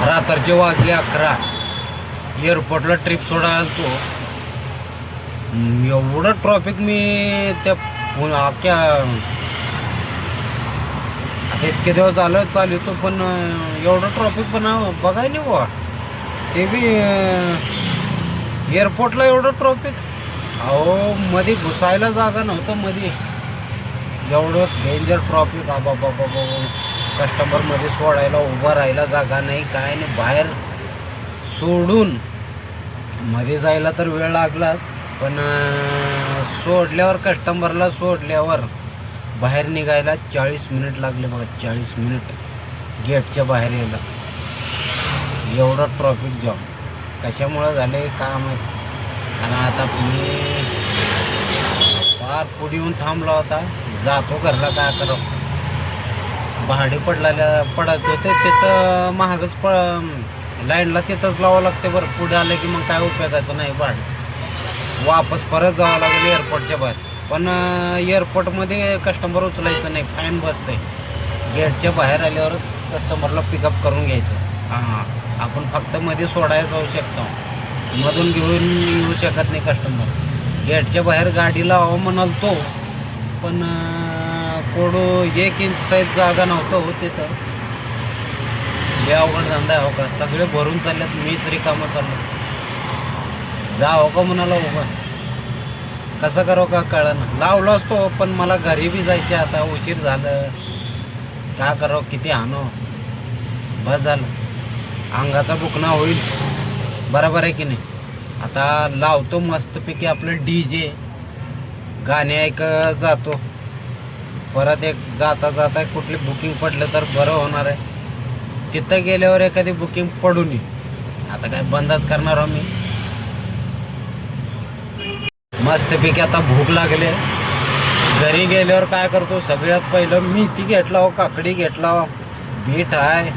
रात्रीचे वाजले 11. एअरपोर्टला ट्रिप सोडायला तो एवढं ट्रॉफिक मी त्या अख्ख्या आता इतके दिवस चालतो पण एवढं ट्रॉफिक पण बघाय नाही बुवा. ते बी एअरपोर्टला एवढं ट्रॉफिक. अहो मध्ये घुसायला जागा नव्हतं मध्ये. एवढं डेंजर ट्रॉफिक. बाबा कस्टमरमध्ये सोडायला उभं राहायला जागा नाही, काय नाही. बाहेर सोडून मध्ये जायला तर वेळ लागलाच, पण सोडल्यावर कस्टमरला सोडल्यावर बाहेर निघायला 40 मिनिट लागले बघा. 40 मिनिट गेटच्या बाहेर यायला. एवढं ट्रॉफिक जाम कशामुळं झालं का माहीत. आणि आता मी फार पुढे येऊन थांबला होता. जातो घरला, काय करावं. भाडे पडत होते तिथं महागच लाईनला तिथंच लावावं लागते बरं. पुढे आलं की मग काय उपयोगाचं नाही भाडं. वापस परत जावं लागेल एअरपोर्टच्या बाहेर. पण एअरपोर्टमध्ये कस्टमर उचलायचं नाही, फाईन बसते. गेटच्या बाहेर आल्यावर कस्टमरला पिकअप करून घ्यायचं. हां, आपण फक्त मध्ये सोडायला जाऊ शकतो, मधून घेऊन येऊ शकत नाही कस्टमर. गेटच्या बाहेर गाडी लावा म्हणाल तो, पण कोडो 1 इंच साईज जागा नव्हतं हो तिथं. हे अवघड धंदा आहे हो का. सगळे भरून चालल्यात, मीच रिकामं चाललो. जा हो का म्हणाला उभं. कसं करावं का कळलं. लावलो असतो पण मला घरी बी जायचे. आता उशीर झालं, का करावं. किती हानो. बस झालं, अंगाचा बुकना होईल. बरोबर आहे की नाही. आता लावतो मस्तपैकी आपलं DJ, गाणे ऐकत जातो. परत एक जाता कुठली बुकिंग पडलं तर बरं होणार आहे. तिथं गेल्यावर एखादी बुकिंग पडून येईल. आता काय बंदच करणार आहो मी. मस्तपैकी आता भूक लागले. घरी गेल्यावर काय करतो, सगळ्यात पहिलं मेथी घेतला हो, काकडी घेतला हो, बीट आहे.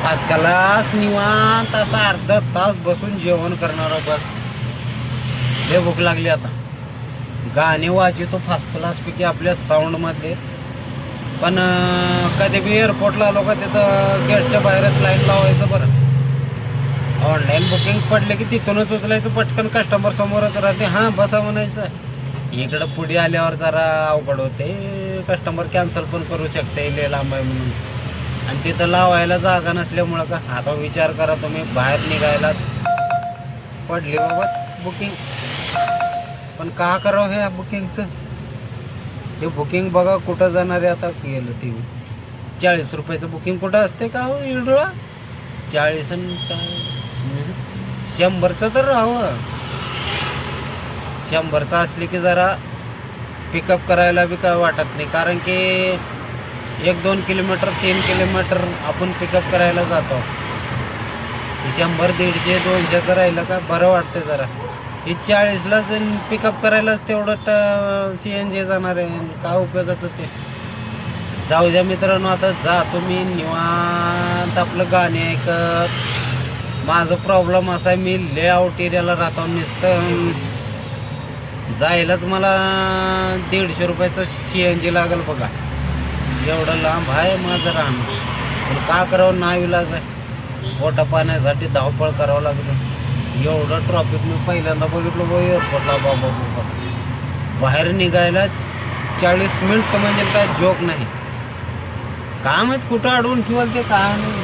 आजकालच निवांत असा अर्धा तास बसून जेवण करणार बस. लय भूक लागली. आता गाणे वाजवतो फर्स्ट क्लासपैकी आपल्या साऊंडमध्ये. पण कधी बी एअरपोर्टला आलो का तिथं गेटच्या बाहेरच लाईन लावायचं बरं. ऑनलाईन बुकिंग पडले की तिथूनच उचलायचं पटकन. कस्टमर समोरच राहते, हां बसा म्हणायचं. इकडं पुढे आल्यावर जरा अवघड होते. कस्टमर कॅन्सल पण करू शकते, लय लांब आहे म्हणून. आणि तिथं लावायला जागा नसल्यामुळं का. आता विचार करा तुम्ही, बाहेर निघायलाच पडली बाबा बुकिंग. पण का करावं हे बुकिंगचं. हे बुकिंग बघा कुठं जाणार आहे. आता केलं ते 40 रुपयाचं बुकिंग कुठं असते का हो इडोळा. 40 काय 100चं तर राहावं. 100चं असले की जरा पिकअप करायला बी काय वाटत नाही. कारण की 1-2 किलोमीटर 3 किलोमीटर आपण पिकअप करायला जातो. 100, 150, 200चं राहिलं का बरं वाटतं जरा. हे 40ला पिकअप करायलाच तेवढं CNG जाणार आहे. काय उपयोगाचं ते. जाऊ द्या मित्रांनो, आता जातो मी निवांत आपलं गाणे ऐकत. माझं प्रॉब्लेम असा आहे, मी लेआउट एरियाला राहतो. नुसतं जायलाच मला 150 रुपयाचं CNG लागेल बघा. एवढं लांब आहे माझं राहणं. पण का करावं, नाविलाज आहे. पोटा पाण्यासाठी धावपळ करावं लागलं. एवढं ट्रॉफिक मी पहिल्यांदा बघितलं बघ एअरपोर्टला. बाबा बाहेर निघायला 40 मिनिट म्हणजे काय जोक नाही. काय माहीत कुठं अडवून ठेवाल ते, काय नाही.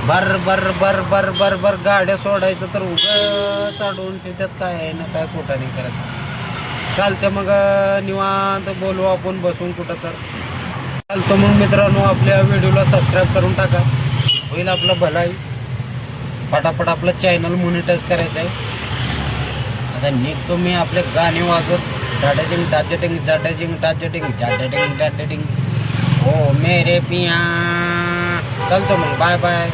बर गाड्या सोडायचं तर उगाच अडवून ठेवतात. काय आहे ना काय कुठं नाही करत. चालतं मग निवांत बोलू आपण बसून कुठं तर. चालतं मग मित्रांनो, आपल्या व्हिडिओला सबस्क्राईब करून टाका, होईल आपलं भलाई. फटाफट आपलं चॅनल मॉनिटाईज करायचं आहे. आता निघतो मी आपले गाणे वाजत. डाटाटिंग डाटाटिंग डाटाटिंग डाटाटिंग डाटाटिंग डाटाटिंग. हो मेरे पिया. चलतो मग, बाय बाय.